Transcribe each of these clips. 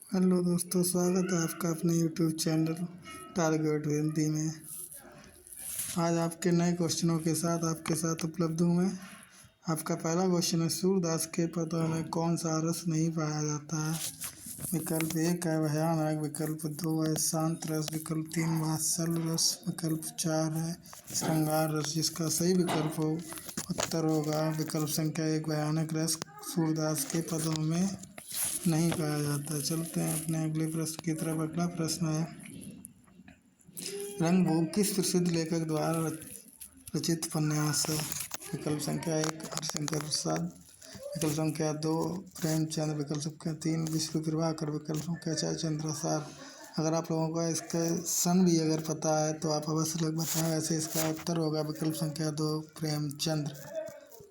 Hello दोस्तों, स्वागत है आपका अपने यूट्यूब चैनल टारगेट हिंदी में। आज आपके नए क्वेश्चनों के साथ आपके साथ उपलब्ध हूँ मैं। आपका पहला क्वेश्चन है, सूरदास के पदों में कौन सा रस नहीं पाया जाता है? विकल्प एक है भयानक, विकल्प दो है शांत रस, विकल्प तीन वात्सल्य रस, विकल्प चार है श्रृंगार रस। जिसका सही विकल्प हो उत्तर होगा विकल्प संख्या एक भयानक रस सूरदास के पदों में नहीं पाया जाता। चलते हैं अपने अगले प्रश्न की तरफ। अगला प्रश्न है, रंगभूमि किस प्रसिद्ध लेखक द्वारा रचित उपन्यास है? विकल्प संख्या एक हरिशंकर प्रसाद, विकल्प संख्या दो प्रेमचंद, विकल्प संख्या तीन विष्णु प्रभाकर, विकल्प संख्या चार चंद्रशेखर। अगर आप लोगों को इसका सन भी अगर पता है तो आप अवश्य लोग बताएं। वैसे इसका उत्तर होगा विकल्प संख्या दो प्रेमचंद।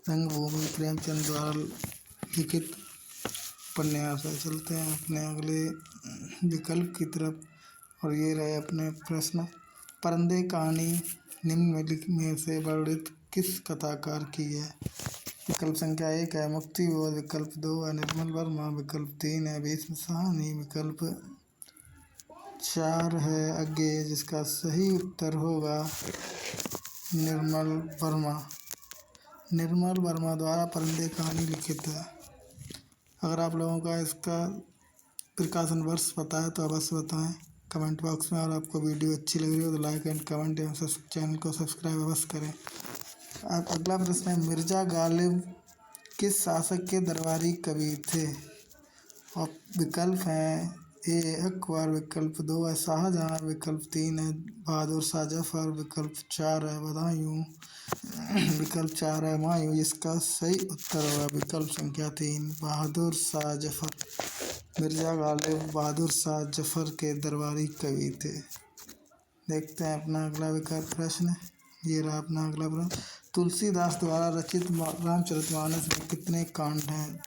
रंगभूमि प्रेमचंद द्वारा लिखित उपन्यास है। चलते हैं अपने अगले विकल्प की तरफ और ये रहे अपने प्रश्न। परंदे कहानी निम्नलिखित में से वर्णित किस कथाकार की है? विकल्प संख्या एक है मुक्ति बोध, विकल्प दो है निर्मल वर्मा, विकल्प तीन है भीष्म साहनी, विकल्प चार है अज्ञेय। जिसका सही उत्तर होगा निर्मल वर्मा। निर्मल वर्मा द्वारा परंदे कहानी लिखित है। अगर आप लोगों का इसका प्रकाशन वर्ष पता है तो अवश्य बताएं कमेंट बॉक्स में। और आपको वीडियो अच्छी लग रही हो तो लाइक एंड कमेंट एवं चैनल को सब्सक्राइब अवश्य करें। अब अगला प्रश्न है, मिर्जा गालिब किस शासक के दरबारी कवि थे? और विकल्प हैं ए अकबर, विकल्प दो है शाहजहां, विकल्प तीन है बहादुर शाह जफर, विकल्प चार है बदायूं, विकल्प चार है हुमायूं। जिसका सही उत्तर होगा विकल्प संख्या तीन बहादुर शाह जफर। मिर्जा गालिब बहादुर शाह जफर के दरबारी कवि थे। देखते हैं अपना अगला विकल्प प्रश्न। ये रहा अपना अगला प्रश्न, तुलसीदास द्वारा रचित रामचरितमानस में कितने कांड हैं?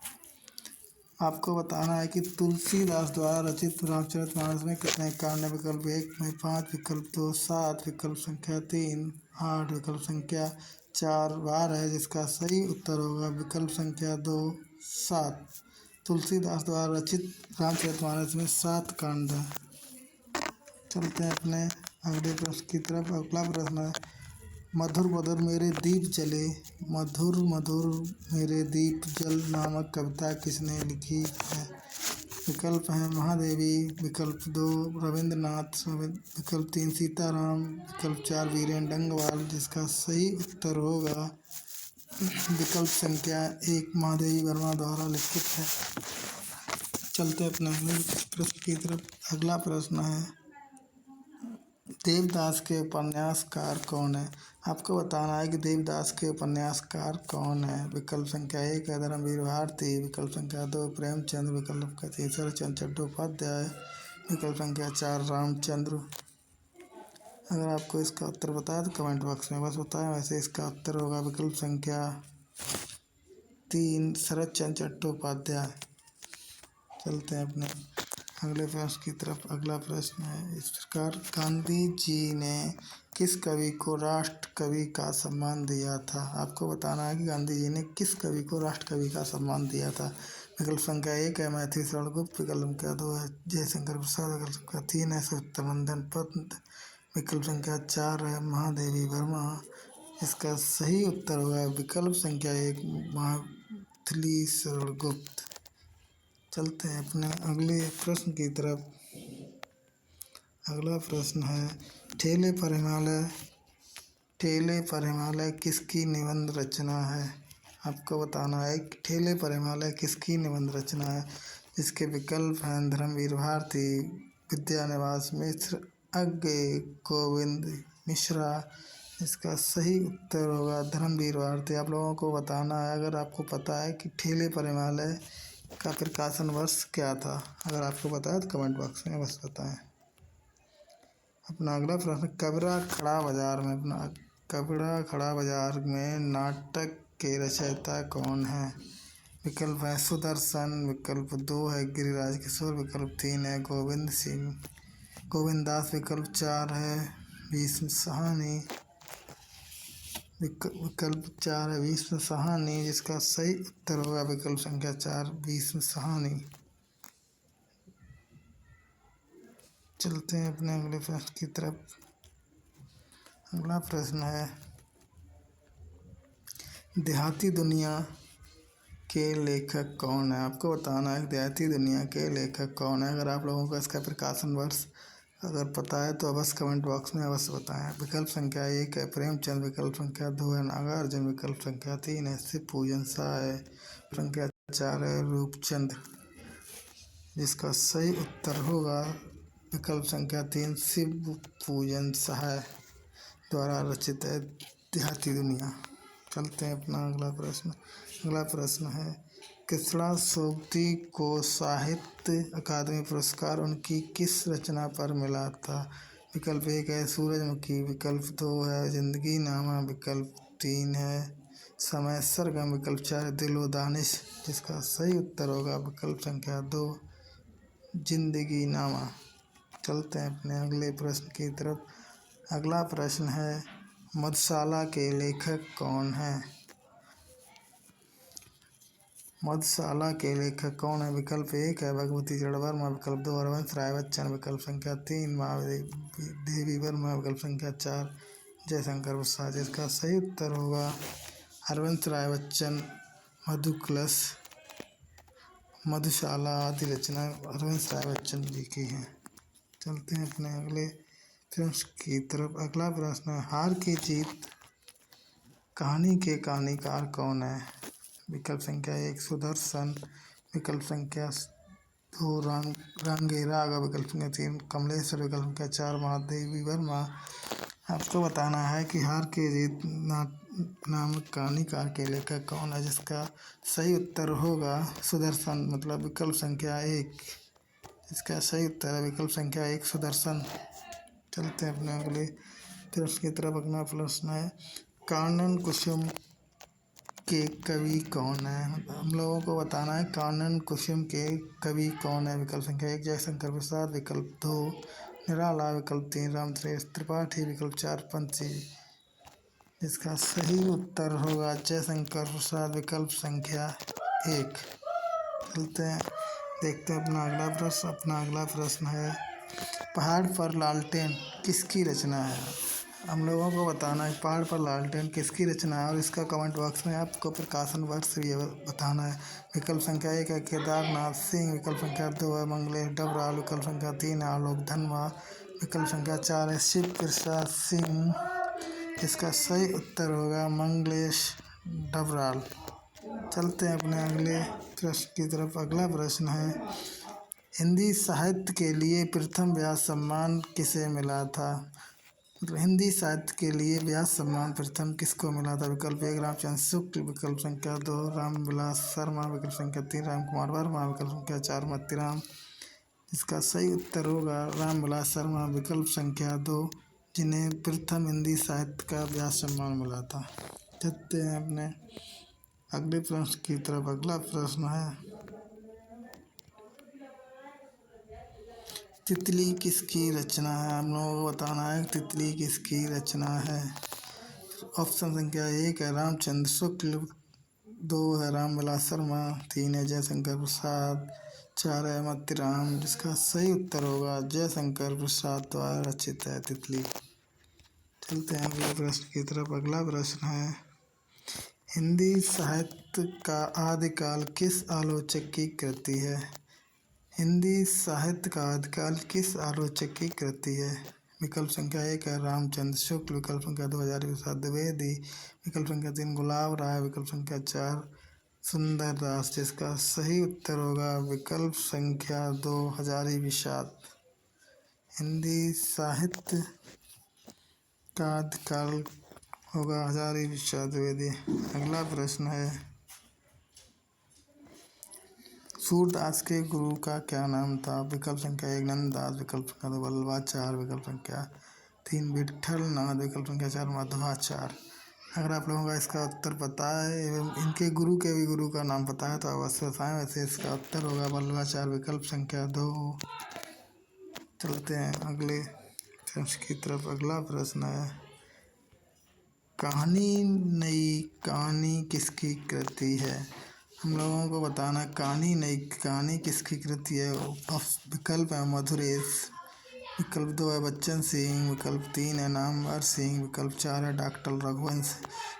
आपको बताना है कि तुलसीदास द्वारा रचित रामचरितमानस में कितने कांड हैं। विकल्प एक में 5, विकल्प दो 7, विकल्प संख्या तीन 8, विकल्प संख्या चार 12 है। जिसका सही उत्तर होगा विकल्प संख्या दो 7। तुलसीदास द्वारा रचित रामचरितमानस में 7 कांड हैं। चलते हैं अपने अगले प्रश्न की तरफ। अगला प्रश्न है, मधुर मधुर मेरे दीप जले, मधुर मधुर मेरे दीप जल नामक कविता किसने लिखी है? विकल्प हैं महादेवी, विकल्प दो रविंद्रनाथ, विकल्प तीन सीताराम, विकल्प चार वीरेंद्र डंगवाल। जिसका सही उत्तर होगा विकल्प संख्या एक महादेवी वर्मा द्वारा लिखित है। चलते अपने अगले प्रश्न की तरफ। अगला प्रश्न है, देवदास के उपन्यासकार कौन है? आपको बताना है कि देवदास के उपन्यासकार कौन है। विकल्प संख्या एक है धर्मवीर भारती, विकल्प संख्या दो प्रेमचंद, विकल्प का तीसरा चंद्र चट्टोपाध्याय, विकल्प संख्या चार रामचंद्र। अगर आपको इसका उत्तर बताया तो कमेंट बॉक्स में बस बताएं। वैसे इसका उत्तर होगा विकल्प संख्या तीन शरत चंद्र चट्टोपाध्याय। चलते हैं अपने अगले प्रश्न की तरफ। अगला प्रश्न है इस प्रकार, गांधी जी ने किस कवि को राष्ट्र कवि का सम्मान दिया था? आपको बताना है कि गांधी जी ने किस कवि को राष्ट्र कवि का सम्मान दिया था। विकल्प संख्या एक है मैथिली शरण गुप्त, विकल्प संख्या दो है जयशंकर प्रसाद, विकल्प संख्या तीन है सत्यमंथन पंत, विकल्प संख्या चार है महादेवी वर्मा। इसका सही उत्तर होगा विकल्प संख्या एक मैथिली शरण गुप्त। चलते हैं अपने अगले प्रश्न की तरफ। अगला प्रश्न है, ठेले पर हिमालय किसकी निबंध रचना है? आपको बताना है कि ठेले पर हिमालय किसकी निबंध रचना है। इसके विकल्प हैं धर्मवीर भारती, विद्यानिवास मिश्र, अज्ञेय गोविंद मिश्रा। इसका सही उत्तर होगा धर्मवीर भारती। आप लोगों को बताना है अगर आपको पता है कि ठेले पर हिमालय का प्रकाशन वर्ष क्या था। अगर आपको पता है तो कमेंट बॉक्स में बस बताएं। अपना अगला प्रश्न, कबीरा खड़ा बाजार में नाटक के रचयिता कौन है? विकल्प है सुदर्शन, विकल्प दो है गिरिराज किशोर, विकल्प तीन है गोविंद दास, विकल्प चार है भीष्म साहनी, विकल्प चार है भीष्म साहनी। जिसका सही उत्तर होगा विकल्प संख्या चार भीष्म साहनी। चलते हैं अपने अगले प्रश्न की तरफ। अगला प्रश्न है, देहाती दुनिया के लेखक कौन है? आपको बताना है देहाती दुनिया के लेखक कौन है। अगर आप लोगों को इसका प्रकाशन वर्ष अगर पता है तो अवश्य कमेंट बॉक्स में अवश्य बताएं। विकल्प संख्या 1 है प्रेमचंद, विकल्प संख्या 2 है नागार्जुन, विकल्प संख्या 3 है शिव पूजन शाह है, संख्या 4 है रूपचंद। जिसका सही उत्तर होगा विकल्प संख्या 3 शिव पूजन शाह द्वारा रचित है देहाती दुनिया। चलते हैं अपना अगला प्रश्न। अगला प्रश्न है, कृष्णा सोबती को साहित्य अकादमी पुरस्कार उनकी किस रचना पर मिला था? विकल्प 1 है सूरजमुखी, विकल्प 2 है जिंदगी नामा, विकल्प 3 है समय सरगम, विकल्प 4 है दिल व दानिश। जिसका सही उत्तर होगा विकल्प संख्या 2 जिंदगी नामा। चलते हैं अपने अगले प्रश्न की तरफ। अगला प्रश्न है, मधुशाला के लेखक कौन हैं? मधुशाला के लेखक कौन है? विकल्प 1 है भगवती चरण वर्मा, विकल्प 2 हरवंश राय बच्चन, विकल्प संख्या 3 महादेवी वर्मा, विकल्प संख्या 4 जयशंकर प्रसाद। इसका सही उत्तर होगा हरवंश राय बच्चन। मधुकलश मधुशाला आदि रचना हरवंश राय बच्चन जी की है। चलते हैं अपने अगले प्रश्न की तरफ। अगला प्रश्न है, हार की जीत कहानी के कहानीकार कौन है? विकल्प संख्या 1 सुदर्शन, विकल्प संख्या 2 रंगेरा, विकल्प संख्या 3 कमलेश्वर, विकल्प संख्या 4 महादेवी वर्मा। आपको बताना है कि हार की जीत नामक कहानीकार के लेखक कौन है? जिसका सही उत्तर होगा सुदर्शन, मतलब विकल्प संख्या 1। इसका सही उत्तर है विकल्प संख्या 1 सुदर्शन। चलते हैं अपने अगले प्रश्न की तरफ। अगला प्रश्न है, कानन कुसुम के कवि कौन है? हम लोगों को बताना है कानन कुसुम के कवि कौन है। विकल्प संख्या 1 जयशंकर प्रसाद, विकल्प 2 निराला, विकल्प 3 रामश्रेष्ठ त्रिपाठी, विकल्प 4 पंथी। इसका सही उत्तर होगा जयशंकर प्रसाद, विकल्प संख्या 1। चलते हैं, देखते हैं अपना अगला प्रश्न। अपना अगला प्रश्न है, पहाड़ पर लालटेन किसकी रचना है? हम लोगों को बताना है पहाड़ पर लालटेन किसकी रचना है, और इसका कमेंट बॉक्स में आपको प्रकाशन वर्ष भी बताना है। विकल्प संख्या 1 है केदारनाथ सिंह, विकल्प संख्या 2 है मंगलेश डबराल, विकल्प संख्या 3 है आलोक धनवा, विकल्प संख्या 4 है शिव प्रसाद सिंह। इसका सही उत्तर होगा मंगलेश डबराल। चलते हैं अपने अगले प्रश्न की तरफ। अगला प्रश्न है, हिंदी साहित्य के लिए प्रथम व्यास सम्मान किसे मिला था? हिंदी साहित्य के लिए व्यास सम्मान प्रथम किसको मिला था? विकल्प 1 रामचंद्र शुक्ल, विकल्प संख्या 2 रामविलास शर्मा, विकल्प संख्या 3 रामकुमार वर्मा, विकल्प संख्या 4 मोतीराम। इसका सही उत्तर होगा रामविलास शर्मा, विकल्प संख्या 2 जिन्हें प्रथम हिंदी साहित्य का व्यास सम्मान मिला था। चलते हैं अपने अगले प्रश्न की तरफ। अगला प्रश्न है, तितली किसकी रचना है? हम लोगों को बताना है तितली किसकी रचना है। ऑप्शन संख्या 1 है रामचंद्र शुक्ल, 2 है रामविलास शर्मा, 3 है जयशंकर प्रसाद, 4 है मोतीराम। जिसका सही उत्तर होगा जयशंकर प्रसाद द्वारा रचित है तितली। चलते हैं अगले प्रश्न की तरफ। अगला प्रश्न है, हिंदी साहित्य का आदिकाल किस आलोचक की कृति है? हिंदी साहित्य का आदिकाल किस आलोचक की कृति है? विकल्प संख्या 1 है रामचंद्र शुक्ल, विकल्प संख्या 2 हजारी प्रसाद द्विवेदी, विकल्प संख्या 3 गुलाब राय, विकल्प संख्या 4 सुंदर दास। जिसका सही उत्तर होगा विकल्प संख्या 2 हजारी प्रसाद। हिंदी साहित्य का आदिकाल होगा हजारी प्रसाद द्विवेदी। अगला प्रश्न है, सूरदास के गुरु का क्या नाम था? विकल्प संख्या 1 नंददास, विकल्प संख्या 2 वल्लभाचार्य, विकल्प संख्या 3 विट्ठलनाथ, विकल्प संख्या 4 माधवाचार्य। अगर आप लोगों का इसका उत्तर पता है एवं इनके गुरु के भी गुरु का नाम पता है तो अवश्य बताएं। वैसे इसका उत्तर होगा वल्लभाचार्य, विकल्प संख्या 2। चलते हैं अगले प्रश्न की तरफ। अगला प्रश्न है, कहानी किसकी कृति है? हम लोगों को बताना कहानी किसकी कृति है। विकल्प है मधुरेश, विकल्प 2 है बच्चन सिंह, विकल्प 3 है नामवर सिंह, विकल्प 4 है डॉक्टर रघुवंश।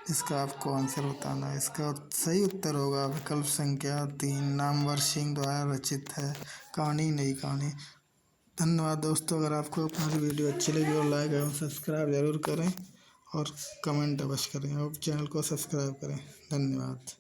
इसका आपको आंसर बताना है। इसका सही उत्तर होगा विकल्प संख्या 3, नामवर सिंह द्वारा रचित है कहानी, नई कहानी। धन्यवाद दोस्तों। अगर आपको हमारी वीडियो अच्छी लगी हो लाइक एवं सब्सक्राइब जरूर करें और कमेंट अवश्य करें और चैनल को सब्सक्राइब करें। धन्यवाद।